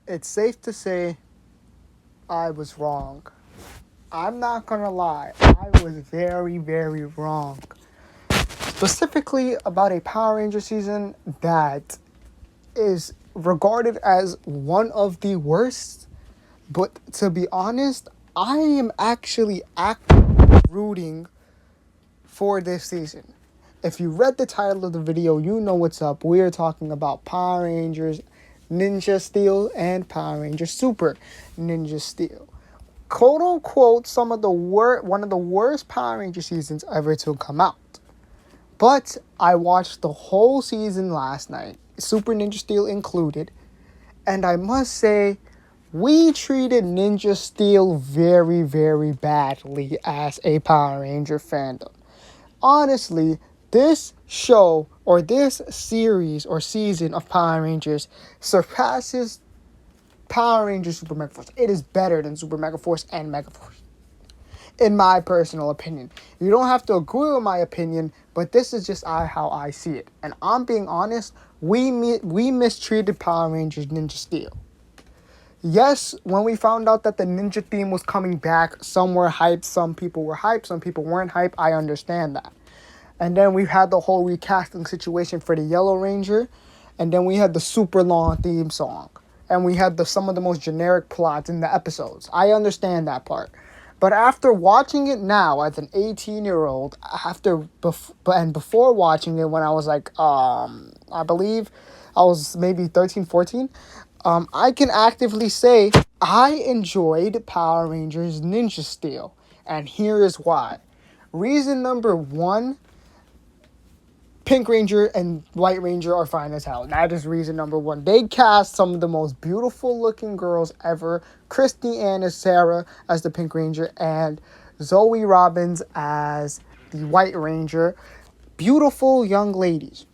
It's safe to say I was wrong. I'm not gonna lie, I was very, very wrong. Specifically about a Power Ranger season that is regarded as one of the worst. But to be honest, I am actually actively rooting for this season. If you read the title of the video, you know what's up. We are talking about Power Rangers Ninja Steel and Power Rangers Super Ninja Steel. Quote unquote, one of the worst Power Ranger seasons ever to come out. But I watched the whole season last night, Super Ninja Steel included, and I must say, we treated Ninja Steel very, very badly as a Power Ranger fandom. Honestly, this show or this series or season of Power Rangers surpasses Power Rangers Super Mega Force. It is better than Super Mega Force and Mega Force, in my personal opinion. You don't have to agree with my opinion, but this is just how I see it. And I'm being honest, we mistreated Power Rangers Ninja Steel. Yes, when we found out that the ninja theme was coming back, some were hyped, some people were hyped, some people weren't hyped. I understand that. And then we had the whole recasting situation for the Yellow Ranger. And then we had the super long theme song. And we had some of the most generic plots in the episodes. I understand that part. But after watching it now as an 18-year-old, before watching it when I was like, I believe I was maybe 13, 14, I can actively say I enjoyed Power Rangers Ninja Steel. And here is why. Reason number one, Pink Ranger and White Ranger are fine as hell. That is reason number one. They cast some of the most beautiful looking girls ever. Christy Ann as Sarah as the Pink Ranger and Zoe Robbins as the White Ranger. Beautiful young ladies.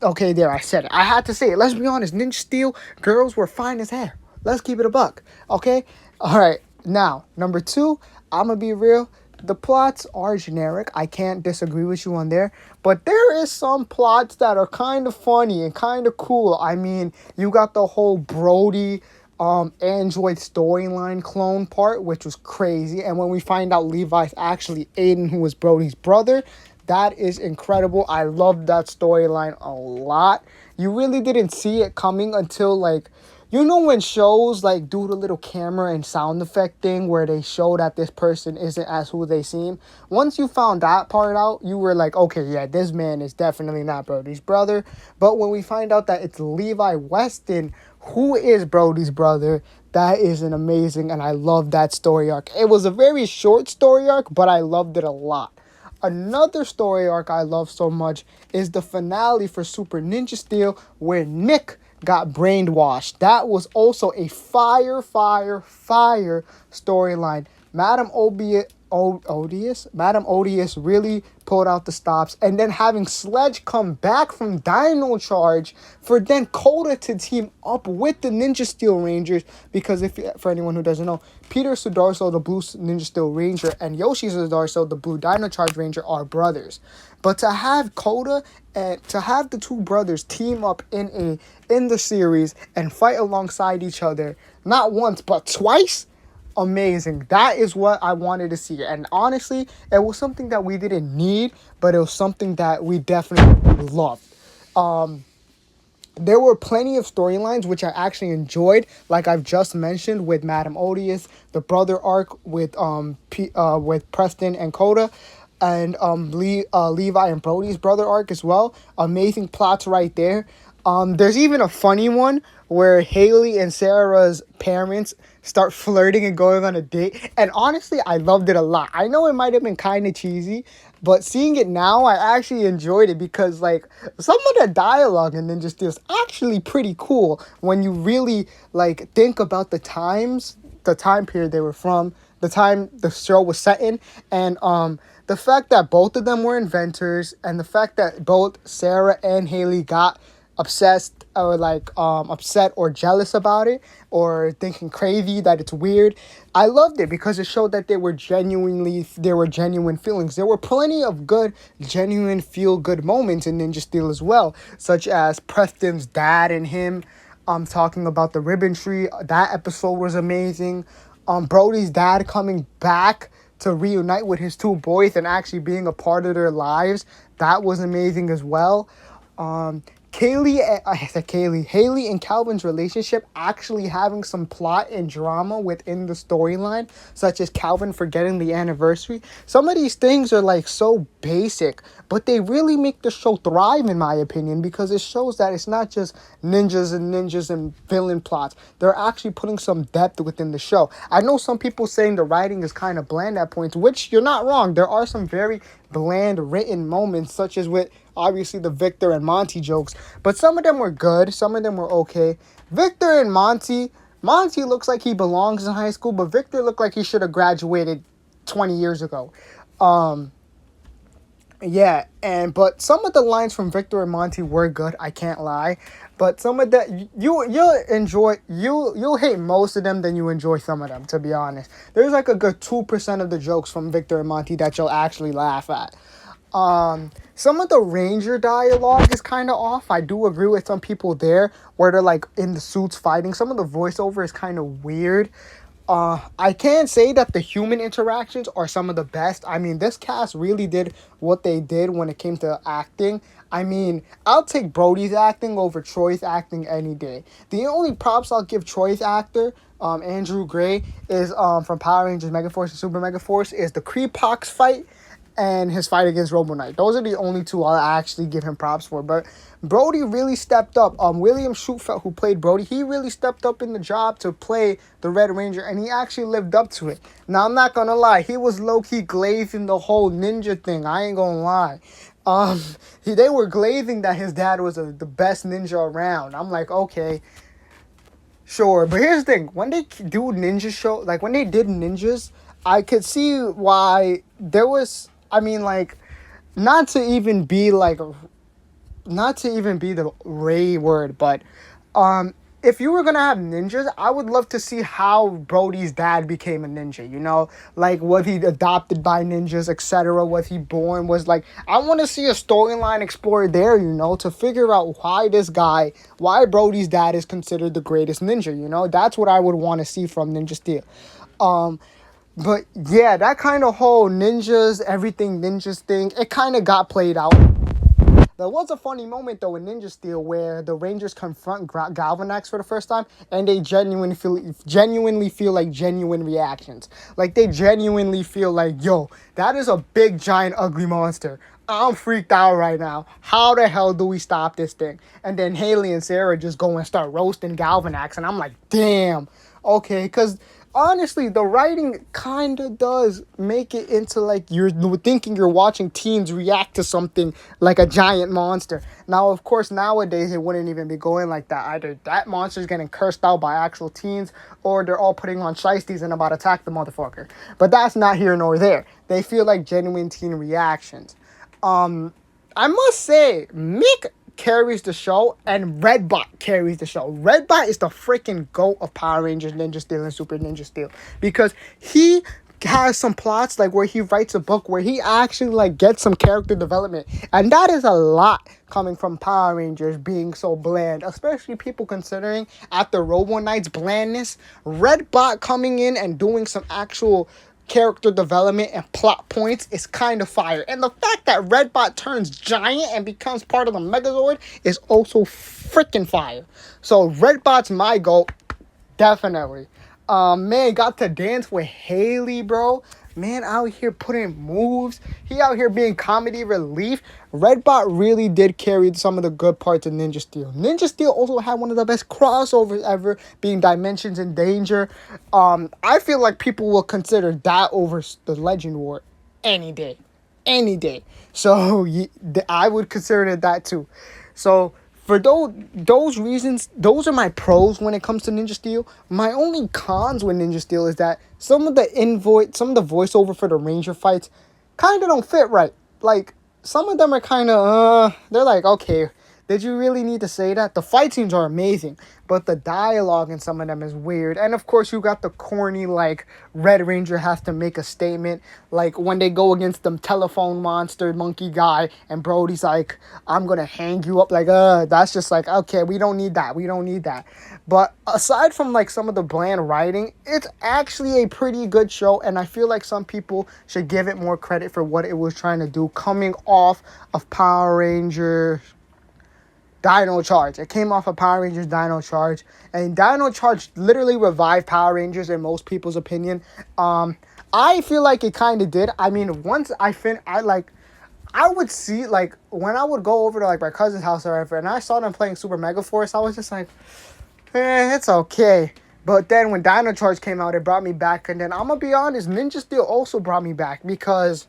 Okay, there, I said it. I had to say it. Let's be honest. Ninja Steel girls were fine as hell. Let's keep it a buck. Okay? Alright, now, number two, I'm gonna be real. The plots are generic. I can't disagree with you on there. But there is some plots that are kind of funny and kind of cool. I mean, you got the whole Brody Android storyline clone part, which was crazy. And when we find out Levi's actually Aiden, who was Brody's brother, that is incredible. I love that storyline a lot. You really didn't see it coming until like, you know when shows like do the little camera and sound effect thing where they show that this person isn't as who they seem? Once you found that part out, you were like, okay, yeah, this man is definitely not Brody's brother. But when we find out that it's Levi Weston who is Brody's brother, that is an amazing, and I love that story arc. It was a very short story arc, but I loved it a lot. Another story arc I love so much is the finale for Super Ninja Steel where Nick got brainwashed. That was also a fire storyline. Madam Odious really pulled out the stops, and then having Sledge come back from Dino Charge for then Kota to team up with the Ninja Steel Rangers, because for anyone who doesn't know, Peter Sudarso, the Blue Ninja Steel Ranger, and Yoshi Sudarso, the Blue Dino Charge Ranger, are brothers. But to have Kota and to have the two brothers team up in the series and fight alongside each other, not once but twice, amazing. That is what I wanted to see. And honestly, it was something that we didn't need, but it was something that we definitely loved. There were plenty of storylines which I actually enjoyed, like I've just mentioned with Madam Odious, the brother arc with Preston and Kota, and Levi and Brody's brother arc as well. Amazing plots right there. There's even a funny one where Haley and Sarah's parents start flirting and going on a date. And honestly, I loved it a lot. I know it might have been kind of cheesy, but seeing it now, I actually enjoyed it because, like, some of the dialogue in Ninja Steel is actually pretty cool when you really, like, think about the time period they were from, the time the show was set in, and, the fact that both of them were inventors, and the fact that both Sarah and Haley got obsessed or upset or jealous about it or thinking crazy that it's weird. I loved it because it showed that there were genuine feelings. There were plenty of good, genuine feel good moments in Ninja Steel as well, such as Preston's dad and him I'm talking about the ribbon tree. That episode was amazing. Brody's dad coming back to reunite with his two boys and actually being a part of their lives. That was amazing as well. Um, Haley and Calvin's relationship actually having some plot and drama within the storyline, such as Calvin forgetting the anniversary. Some of these things are like so basic, but they really make the show thrive, in my opinion, because it shows that it's not just ninjas and villain plots. They're actually putting some depth within the show. I know some people saying the writing is kind of bland at points, which you're not wrong. There are some very bland written moments, such as with obviously the Victor and Monty jokes, but some of them were good, some of them were okay. Victor and Monty looks like he belongs in high school, but Victor looked like he should have graduated 20 years ago. Yeah, but some of the lines from Victor and Monty were good, I can't lie. But some of the you'll hate most of them than you enjoy some of them, to be honest. There's like a good 2% of the jokes from Victor and Monty that you'll actually laugh at. Some of the Ranger dialogue is kind of off. I do agree with some people there where they're like in the suits fighting. Some of the voiceover is kind of weird. I can't say that the human interactions are some of the best. I mean, this cast really did what they did when it came to acting. I mean, I'll take Brody's acting over Troy's acting any day. The only props I'll give Troy's actor, Andrew Gray, is from Power Rangers Megaforce and Super Megaforce, is the Creepox fight and his fight against Robo Knight. Those are the only two I'll actually give him props for. But Brody really stepped up. William Schutfeld, who played Brody, he really stepped up in the job to play the Red Ranger, and he actually lived up to it. Now, I'm not gonna lie, he was low-key glazing the whole ninja thing. I ain't gonna lie. They were glazing that his dad was the best ninja around. I'm like, okay, sure. But here's the thing: when they do ninja show, like when they did ninjas, I could see why there was. I mean, like, not to even be the Ray word, but if you were gonna have ninjas, I would love to see how Brody's dad became a ninja, you know? Like, was he adopted by ninjas, etc.? Was he born? I want to see a storyline explored there, you know, to figure out why Brody's dad is considered the greatest ninja, you know? That's what I would want to see from Ninja Steel. But yeah, that kind of whole everything ninjas thing, it kind of got played out. There was a funny moment, though, in Ninja Steel where the Rangers confront Galvanax for the first time, and they genuinely feel like genuine reactions. Like, they genuinely feel like, yo, that is a big, giant, ugly monster. I'm freaked out right now. How the hell do we stop this thing? And then Haley and Sarah just go and start roasting Galvanax, and I'm like, damn. Okay, because honestly, the writing kind of does make it into like you're thinking you're watching teens react to something like a giant monster. Now, of course, nowadays it wouldn't even be going like that. Either that monster's getting cursed out by actual teens, or they're all putting on shiesties and about to attack the motherfucker. But that's not here nor there. They feel like genuine teen reactions. I must say, Mick carries the show and Redbot carries the show. Redbot is the freaking GOAT of Power Rangers, Ninja Steel, and Super Ninja Steel, because he has some plots like where he writes a book where he actually like gets some character development, and that is a lot coming from Power Rangers being so bland, especially people considering after Robo Knight's blandness, Redbot coming in and doing some actual character development and plot points is kind of fire. And the fact that Redbot turns giant and becomes part of the Megazord is also freaking fire. So Redbot's my GOAT, definitely. Man, got to dance with Haley, bro. Man, out here putting moves. He out here being comedy relief. Redbot really did carry some of the good parts of Ninja Steel. Ninja Steel also had one of the best crossovers ever, being Dimensions in Danger. I feel like people will consider that over the Legend War any day. Any day. So I would consider it that too. So for those reasons, those are my pros when it comes to Ninja Steel. My only cons with Ninja Steel is that some of the voiceover for the Ranger fights kind of don't fit right. Like, some of them are kind of, they're like, okay, Did you really need to say that? The fight scenes are amazing, but the dialogue in some of them is weird. And of course, you got the corny, like, Red Ranger has to make a statement. Like, when they go against them telephone monster monkey guy, and Brody's like, I'm gonna hang you up. Like, that's just like, okay, we don't need that. We don't need that. But aside from, like, some of the bland writing, it's actually a pretty good show. And I feel like some people should give it more credit for what it was trying to do, coming off of Power Rangers Dino Charge. It came off of Power Rangers Dino Charge, and Dino Charge literally revived Power Rangers in most people's opinion. I feel like it kind of did. I mean, once I would see, like, when I would go over to, like, my cousin's house or whatever, and I saw them playing Super Mega Force, I was just like, it's okay. But then when Dino Charge came out, it brought me back, and then I'm gonna be honest, Ninja Steel also brought me back, because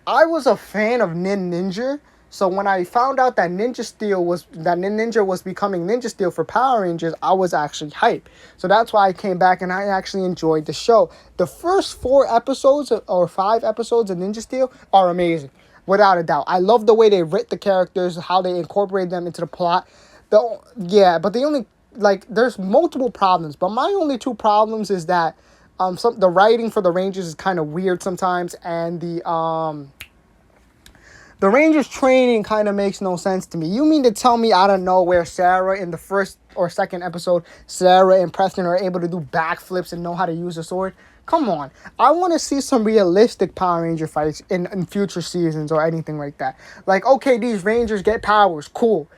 I was a fan of Ninja. So when I found out that Ninja was becoming Ninja Steel for Power Rangers, I was actually hyped. So that's why I came back and I actually enjoyed the show. The first 4 episodes or 5 episodes of Ninja Steel are amazing, without a doubt. I love the way they writ the characters, how they incorporate them into the plot. But the only, like, there's multiple problems, but my only 2 problems is that the writing for the Rangers is kind of weird sometimes, and the Rangers training kind of makes no sense to me. You mean to tell me out of nowhere, Sarah, in the first or second episode, Sarah and Preston are able to do backflips and know how to use a sword? Come on. I want to see some realistic Power Ranger fights in future seasons or anything like that. Like, okay, these Rangers get powers. Cool.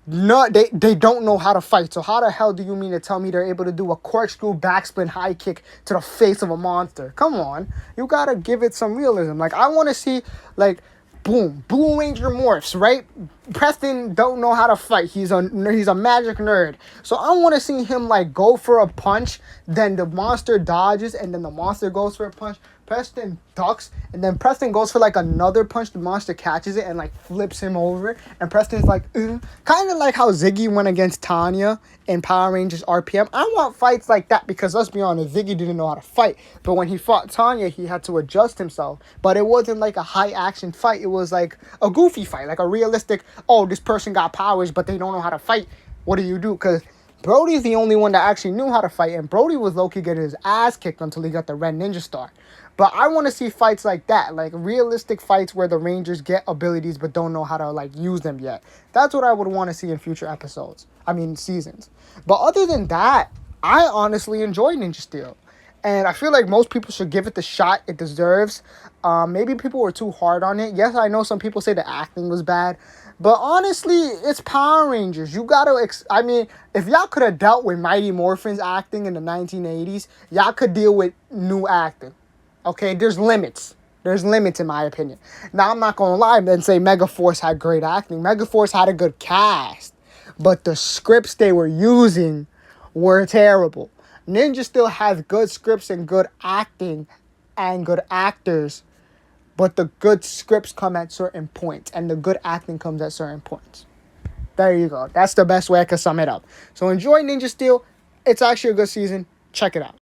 No, they don't know how to fight. So how the hell do you mean to tell me they're able to do a corkscrew backspin high kick to the face of a monster? Come on. You got to give it some realism. Like, I want to see, like, boom, Blue Ranger morphs, right? Preston don't know how to fight. He's a magic nerd. So I want to see him, like, go for a punch, then the monster dodges, and then the monster goes for a punch. Preston ducks, and then Preston goes for, like, another punch. The monster catches it and, like, flips him over. And Preston's like, kind of like how Ziggy went against Tanya in Power Rangers RPM. I want fights like that because, let's be honest, Ziggy didn't know how to fight. But when he fought Tanya, he had to adjust himself. But it wasn't like a high-action fight. It was like a goofy fight, like a realistic, oh, this person got powers, but they don't know how to fight. What do you do? Because Brody's the only one that actually knew how to fight, and Brody was low-key getting his ass kicked until he got the Red Ninja Star. But I want to see fights like that, like realistic fights where the Rangers get abilities but don't know how to, like, use them yet. That's what I would want to see in future seasons. But other than that, I honestly enjoy Ninja Steel. And I feel like most people should give it the shot it deserves. Maybe people were too hard on it. Yes, I know some people say the acting was bad. But honestly, it's Power Rangers. You gotta, if y'all could have dealt with Mighty Morphin's acting in the 1980s, y'all could deal with new acting. Okay, there's limits. There's limits in my opinion. Now, I'm not going to lie and say Megaforce had great acting. Megaforce had a good cast. But the scripts they were using were terrible. Ninja still has good scripts and good acting and good actors. But the good scripts come at certain points. And the good acting comes at certain points. There you go. That's the best way I can sum it up. So enjoy Ninja Steel. It's actually a good season. Check it out.